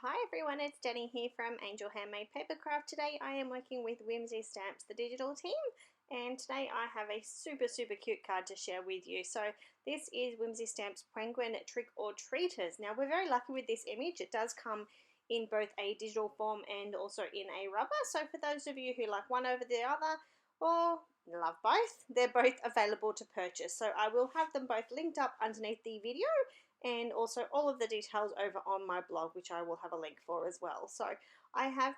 Hi everyone, it's Danny here from Angel Handmade Papercraft. Today I am working with Whimsy Stamps, the digital team, and today I have a super cute card to share with you. So this is Whimsy Stamps Penguin Trick or Treaters. Now we're very lucky with this image. It does come in both a digital form and also in a rubber. So for those of you who like one over the other or love both, they're both available to purchase. So I will have them both linked up underneath the video, and also all of the details over on my blog, which I will have a link for as well. So I have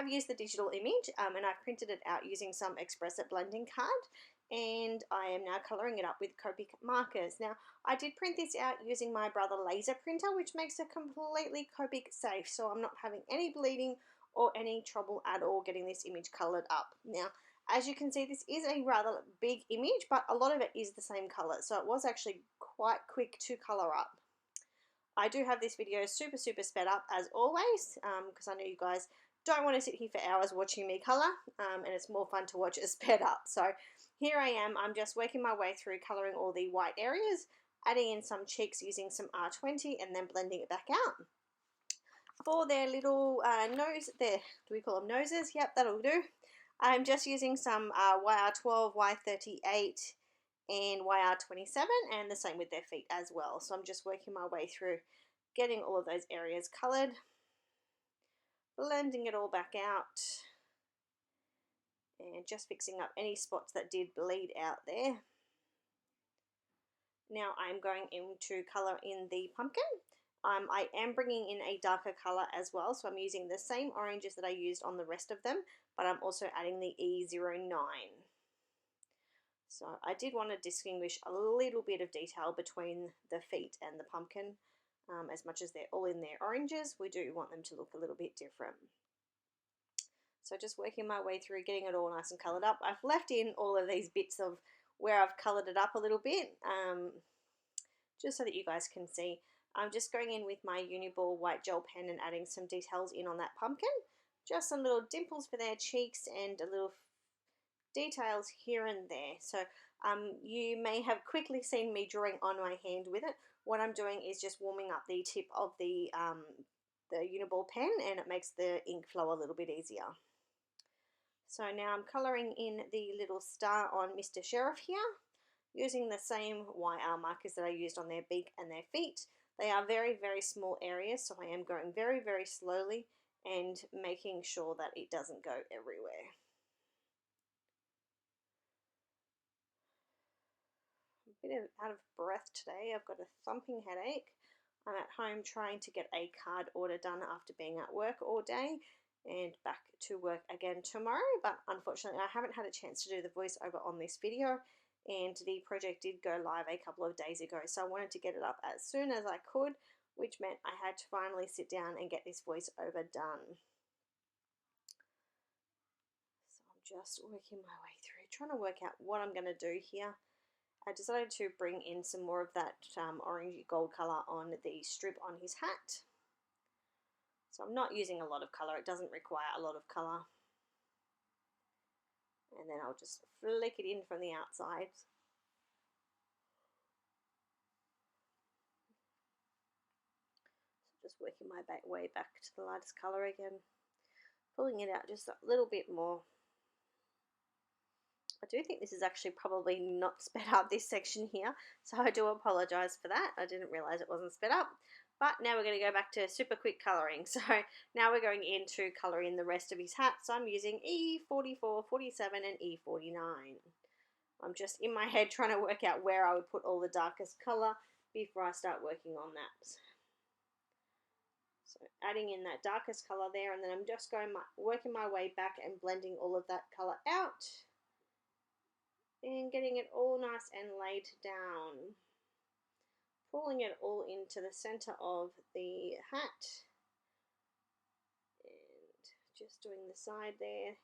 used the digital image and I've printed it out using some Express-It blending card, and I am now colouring it up with Copic markers. Now I did print this out using my Brother laser printer, which makes it completely Copic safe, so I'm not having any bleeding or any trouble at all getting this image coloured up. Now as you can see, this is a rather big image, but a lot of it is the same colour, so it was actually quite quick to colour up. I do have this video super sped up as always, because I know you guys don't want to sit here for hours watching me colour, and it's more fun to watch it sped up. So here I am, I'm just working my way through colouring all the white areas, adding in some cheeks using some R20 and then blending it back out. For their little nose, do we call them noses? Yep, that'll do. I'm just using some YR12, Y38 and YR27, and the same with their feet as well. So I'm just working my way through getting all of those areas coloured, blending it all back out, and just fixing up any spots that did bleed out there. Now I'm going into colour in the pumpkin. I am bringing in a darker colour as well, so I'm using the same oranges that I used on the rest of them, but I'm also adding the E09. So I did want to distinguish a little bit of detail between the feet and the pumpkin. As much as they're all in their oranges, we do want them to look a little bit different. So just working my way through getting it all nice and coloured up. I've left in all of these bits of where I've coloured it up a little bit, just so that you guys can see. I'm just going in with my Uni-Ball white gel pen and adding some details in on that pumpkin. Just some little dimples for their cheeks and a little details here and there. So you may have quickly seen me drawing on my hand with it. What I'm doing is just warming up the tip of the Uni-Ball pen, and it makes the ink flow a little bit easier. So now I'm colouring in the little star on Mr. Sheriff here, using the same YR markers that I used on their beak and their feet. They are very small areas, so I am going very slowly and making sure that it doesn't go everywhere. A bit out of breath today. I've got a thumping headache. I'm at home trying to get a card order done after being at work all day, and back to work again tomorrow, but unfortunately I haven't had a chance to do the voiceover on this video, and the project did go live a couple of days ago, so I wanted to get it up as soon as I could, which meant I had to finally sit down and get this voiceover done. So I'm just working my way through, trying to work out what I'm going to do here. I decided to bring in some more of that orangey gold colour on the strip on his hat. So I'm not using a lot of colour, it doesn't require a lot of colour. And then I'll just flick it in from the outside. So just working my way back to the lightest colour again, pulling it out just a little bit more. I do think this is actually probably not sped up, this section here, so I do apologise for that. I didn't realise it wasn't sped up. But now we're going to go back to super quick colouring. So now we're going into colouring the rest of his hat. So I'm using E44, 47 and E49. I'm just in my head trying to work out where I would put all the darkest colour before I start working on that. So adding in that darkest colour there, and then I'm just working my way back and blending all of that colour out, and getting it all nice and laid down. Pulling it all into the center of the hat, and just doing the side there.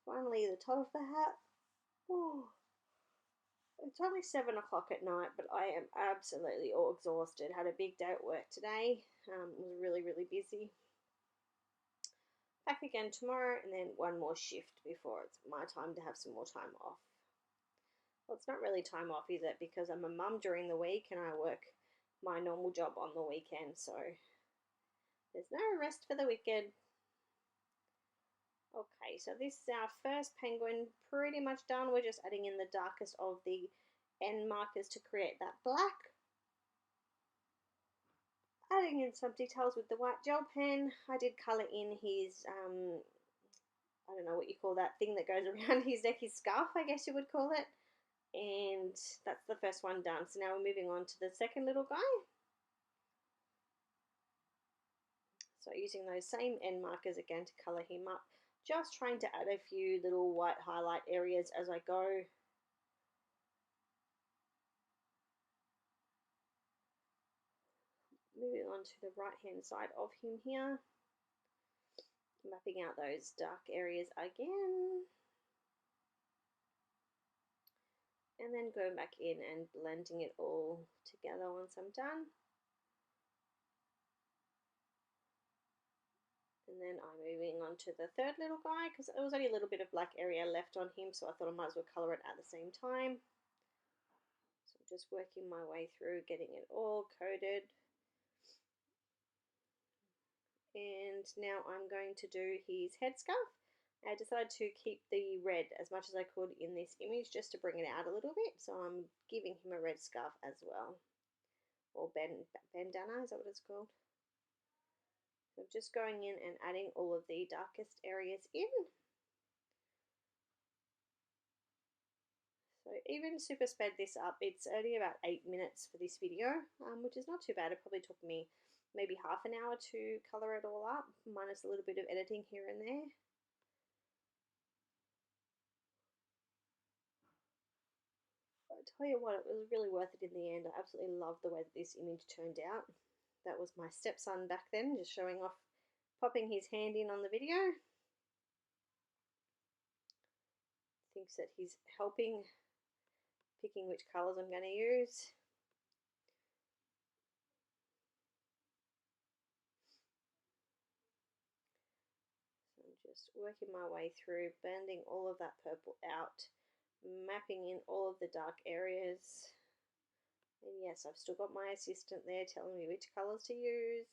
Finally the top of the hat. Oh, it's only 7 o'clock at night, but I am absolutely all exhausted. Had a big day at work today. Was really busy. Back again tomorrow, and then one more shift before it's my time to have some more time off. Well, it's not really time off, is it? Because I'm a mum during the week and I work my normal job on the weekend, so There's no rest for the wicked. Okay, so this is our first penguin pretty much done. We're just adding in the darkest of the end markers to create that black. Adding in some details with the white gel pen. I did colour in his, I don't know what you call that thing that goes around his neck, his scarf, I guess you would call it. And that's the first one done. So now we're moving on to the second little guy. So using those same end markers again to colour him up. Just trying to add a few little white highlight areas as I go. Moving on to the right hand side of him here. Mapping out those dark areas again. And then going back in and blending it all together once I'm done. And then I'm moving on to the third little guy because there was only a little bit of black area left on him, so I thought I might as well colour it at the same time. So I'm just working my way through, getting it all coated. And now I'm going to do his headscarf. I decided to keep the red as much as I could in this image just to bring it out a little bit. So I'm giving him a red scarf as well. Or bandana, is that what it's called? So just going in and adding all of the darkest areas in. So even super sped this up, it's only about 8 minutes for this video, which is not too bad. It probably took me maybe half an hour to colour it all up, minus a little bit of editing here and there. I tell you what, it was really worth it in the end. I absolutely loved the way that this image turned out. That was my stepson back then, just showing off, popping his hand in on the video. Thinks that he's helping, picking which colours I'm going to use. So I'm just working my way through, blending all of that purple out, mapping in all of the dark areas. And yes, I've still got my assistant there telling me which colours to use.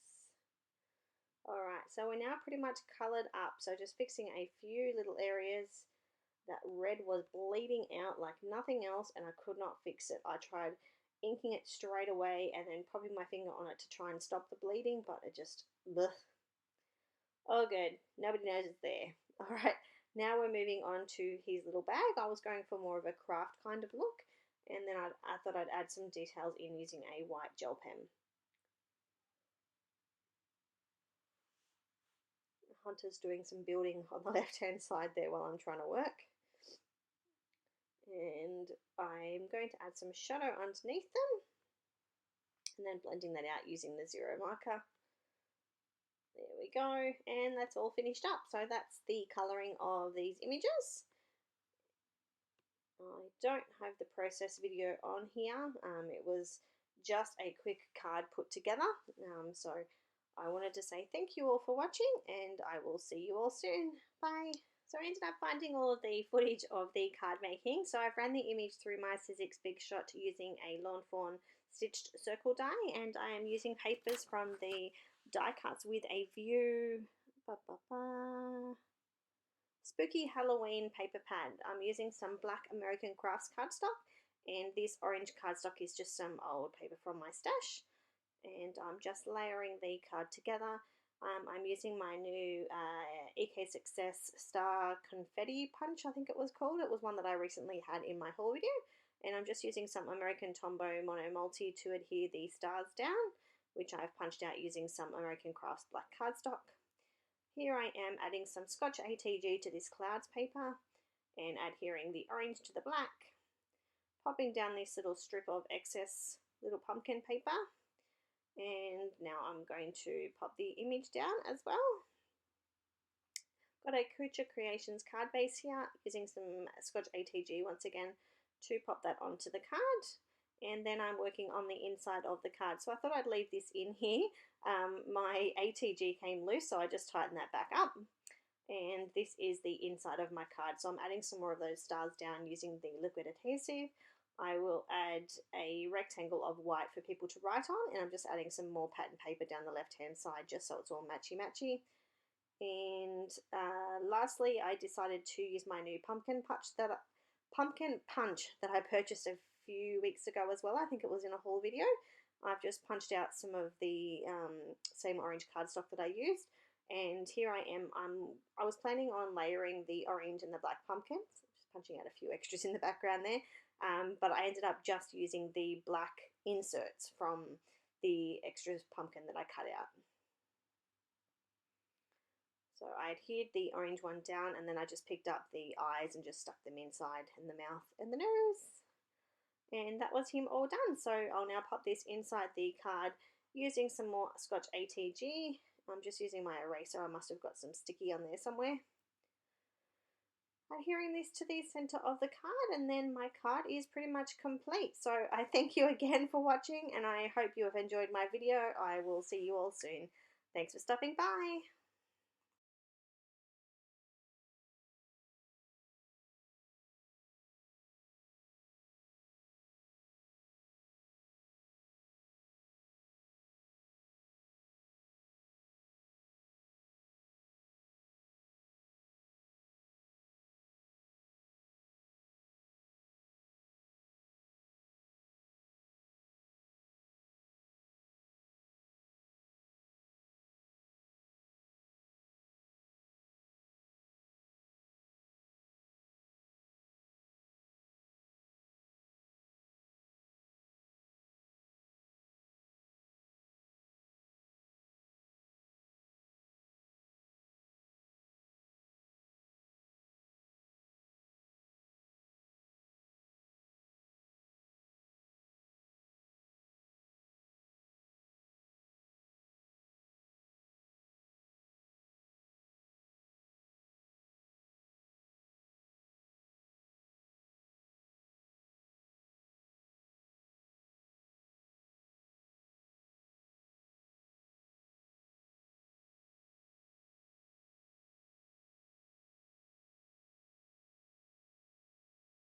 Alright, so we're now pretty much coloured up. So just fixing a few little areas. That red was bleeding out like nothing else and I could not fix it. I tried inking it straight away and then popping my finger on it to try and stop the bleeding, but it just, bleh. Oh good, nobody knows it's there. Alright, now we're moving on to his little bag. I was going for more of a craft kind of look. And then I thought I'd add some details in using a white gel pen. Hunter's doing some building on the left hand side there while I'm trying to work. And I'm going to add some shadow underneath them. And then blending that out using the zero marker. There we go. And that's all finished up. So that's the colouring of these images. I don't have the process video on here. It was just a quick card put together. So I wanted to say thank you all for watching and I will see you all soon. Bye. So I ended up finding all of the footage of the card making. So I've ran the image through my Sizzix Big Shot using a Lawn Fawn stitched circle die, and I am using papers from the die cuts with a view. Spooky Halloween paper pad. I'm using some black American Crafts cardstock, and this orange cardstock is just some old paper from my stash. And I'm just layering the card together. I'm using my new EK Success Star Confetti Punch, I think it was called. It was one that I recently had in my haul video. And I'm just using some American Tombow Mono Multi to adhere the stars down, which I've punched out using some American Crafts black cardstock. Here I am adding some Scotch ATG to this clouds paper and adhering the orange to the black. Popping down this little strip of excess little pumpkin paper. And now I'm going to pop the image down as well. Got a Kucha Creations card base here, using some Scotch ATG once again to pop that onto the card. And then I'm working on the inside of the card. So I thought I'd leave this in here. My ATG came loose, so I just tightened that back up. And this is the inside of my card. So I'm adding some more of those stars down using the liquid adhesive, I will add a rectangle of white for people to write on, and I'm just adding some more pattern paper down the left-hand side just so it's all matchy-matchy. And lastly, I decided to use my new pumpkin punch that I purchased a few weeks ago as well. I think it was in a haul video. I've just punched out some of the same orange cardstock that I used, and here I am. I was planning on layering the orange and the black pumpkins. Just punching out a few extras in the background there, but I ended up just using the black inserts from the extras pumpkin that I cut out. So I adhered the orange one down, and then I just picked up the eyes and just stuck them inside, and the mouth and the nose. And that was him all done. So I'll now pop this inside the card using some more Scotch ATG. I'm just using my eraser. I must have got some sticky on there somewhere. Adhering this to the center of the card, and then my card is pretty much complete. So I thank you again for watching, and I hope you have enjoyed my video. I will see you all soon. Thanks for stopping by.